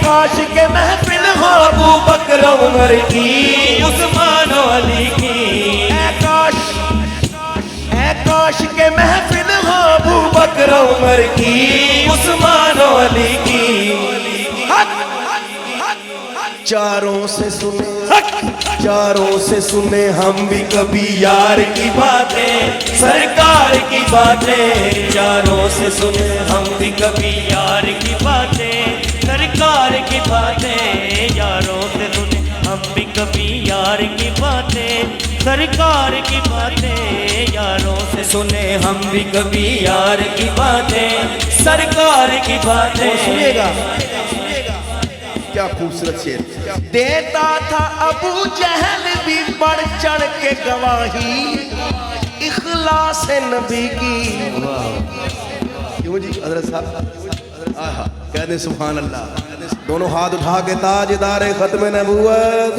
کاش کے محفل ہو ابو بکر عمر کی عثمان و علی کی اے کاش کے محفل ہو ابو بکر عمر کی عثمان و علی کی چاروں سے سنے ہم بھی کبھی یار کی باتیں سرکار کی باتیں چاروں سے سنے ہم بھی کبھی یار کی باتیں سرکار کی باتیں یاروں سے سنے ہم بھی کبھی یار کی باتیں سرکار کی باتیں یاروں سے سنے ہم بھی کبھی یار کی باتیں سرکار کی باتیں سنیے گا کیا خوبصورت شعر دیتا تھا ابو جہل بھی بڑھ چڑھ کے گواہی اخلاص نبی کی کیوں جی حضرت صاحب آہا کہہ دیں سبحان اللہ دونوں ہاتھ اٹھا کے تاجدار ختم نبوت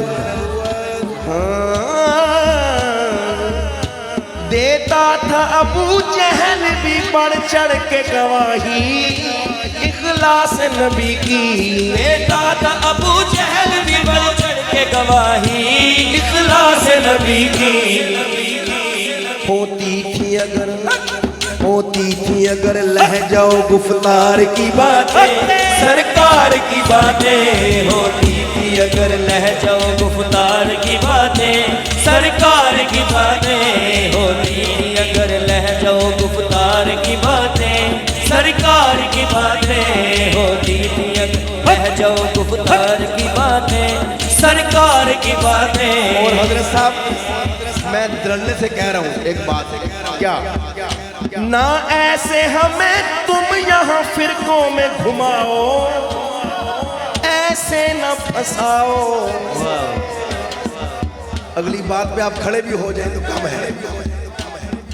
دیتا تھا ابو جہل بھی بڑھ چڑھ کے گواہی اخلاص نبی کی دیتا تھا ابو جہل بھی بڑھ چڑھ کے گواہی اخلاص نبی کی ہوتی تھی اگر لہجہ و گفتار کی باتیں سرکار کی باتیں ہوتی تھی اگر لہجہ و گفتار کی باتیں سرکار کی باتیں ہوتی تھی اگر لہجہ و گفتار کی باتیں سرکار کی باتیں ہوتی تھی اگر لہجہ و گفتار کی باتیں سرکار کی باتیں اور حضرت صاحب میں درڑنے سے کہہ رہا ہوں ایک بات کیا نہ ایسے ہمیں تم یہاں فرقوں میں گھماؤ ایسے نہ پھنساؤ اگلی بات پہ آپ کھڑے بھی ہو جائیں تو کم ہے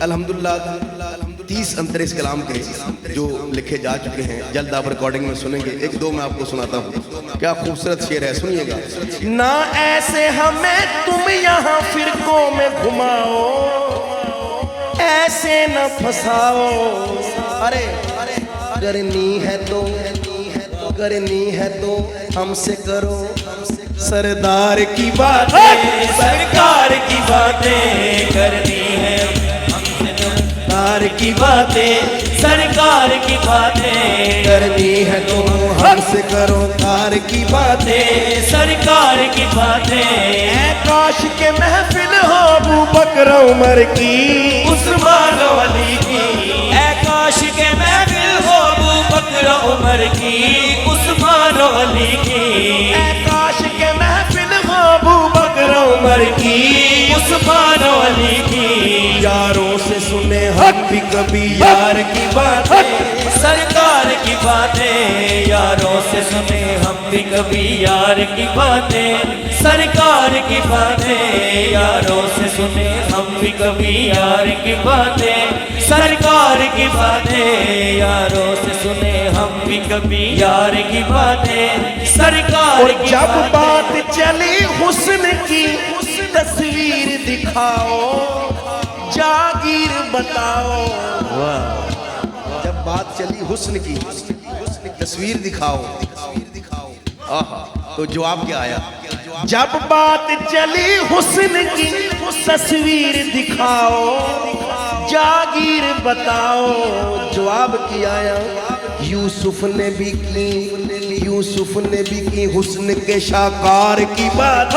الحمدللہ 30 انتر اس کلام کے جو لکھے جا چکے ہیں جلد آپ ریکارڈنگ میں سنیں گے ایک دو میں آپ کو سناتا ہوں کیا خوبصورت شعر ہے سنیے گا نہ ایسے ہمیں تم یہاں فرقوں میں گھماؤ ایسے نہ پھنساؤ ارے کرنی ہے تو ہم سے کرو سردار کی باتیں سرکار کی باتیں کرنی ہے ہم سے سرکار کی باتیں سرکار کی باتیں کرنی ہے تو ہم سے کرو کار کی باتیں سرکار کی باتیں اے کاش کے محفل ہو ابو بکر عمر کی عثمان و علی کی اے کاش کے محفل ہو ابو بکر عمر کی عثمان و علی کی اے کاش کے محفل ہو ابو بکر عمر کی عثمان و علی کی یاروں سے سنے ہم بھی کبھی یار کی باتیں سرکار کی باتیں یاروں سے سنے ہم بھی کبھی یار کی باتیں سرکار کی باتیں یاروں سے سنے ہم بھی کبھی یار کی باتیں سرکار کی باتیں یاروں سے سنے ہم بھی کبھی یار کی باتیں سرکار کی جب بات چلی حسن کی تصویر دکھاؤ جاگیر بتاؤ جب بات چلی حسن کی تصویر دکھاؤ آہا تو جواب کیا آیا جب بات چلی حسن کی تصویر دکھاؤ جاگیر بتاؤ جواب کیا آیا یوسف نے بھی کی حسن کے شاکار کی بات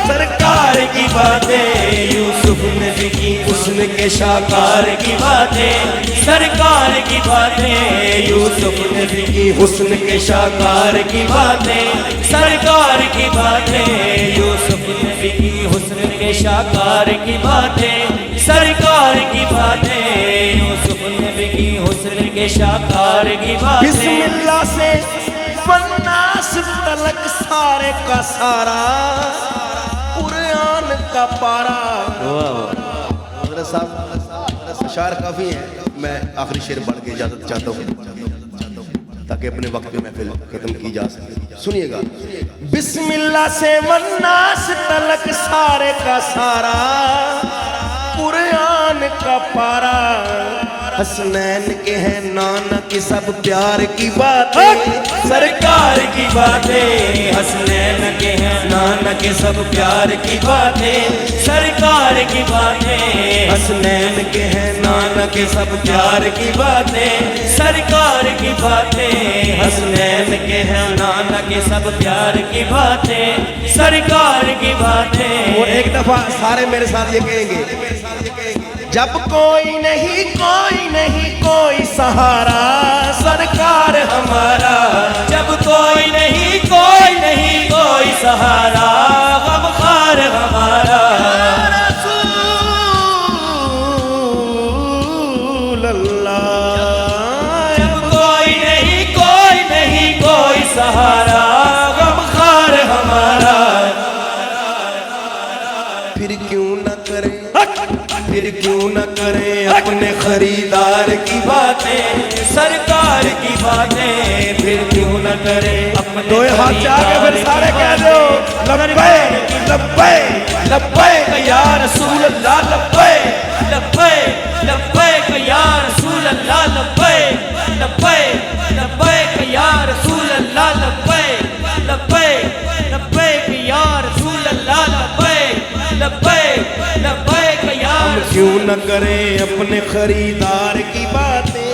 سرکار کی باتیں یوسف نے بھی کی حسن کے شاکار کی باتیں سرکار کی باتیں یوسف نے بھی کی حسن کے شاکار کی باتیں سرکار کی باتیں یوسف نے بھی کی حسن کے شاکار کی باتیں سرکار کی باتیں یوسف نے بھی کی حسن کے شاکار کی باتیں بسم اللہ سے والناس تلک سارے کا سارا قرآن کا پارا حضرت صاحب اشعار کافی ہیں میں آخری شعر پڑھ کے اجازت چاہتا ہوں تاکہ اپنے وقت پہ محفل ختم کی جا سکے سنیے گا بسم اللہ سے والناس تلک سارے کا سارا قرآن کا پارا حسنین کے ہیں نانا کی سب پیار کی باتیں سرکار کی باتیں حسنین کے ہیں نانا کے سب پیار کی باتیں سرکار کی باتیں حسنین کے ہیں نانا کے سب پیار کی باتیں سرکار کی باتیں حسنین کے ہیں نانا کے سب پیار کی باتیں سرکار کی باتیں. اور ایک دفعہ سارے میرے ساتھ یہ کہیں گے جب کوئی نہیں کوئی سہارا سرکار ہمارا جب کوئی نہیں کوئی سہارا غمخوار ہمارا رسول اللہ جب کوئی نہیں کوئی سہارا غمخوار ہمارا پھر کیوں نہ کریں اپنے خریدار کی باتیں سرکار کی باتیں پھر کیوں نہ کریں اپنے دو ہاتھ جا کے پھر سارے کہہ دو لبیک لبیک لبیک یا رسول اللہ لبیک لبیک لبیک یا رسول اللہ لبیک لبیک لبیک یا رسول اللہ لبیک لبیک لبیک یا رسول اللہ لبیک لبیک لبیک یا کیوں نہ کریں اپنے خریدار کی باتیں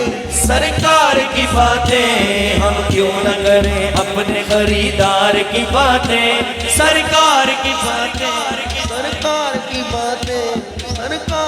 سرکار کی باتیں ہم کیوں نہ کریں اپنے خریدار کی باتیں سرکار کی باتیں سرکار کی باتیں سرکار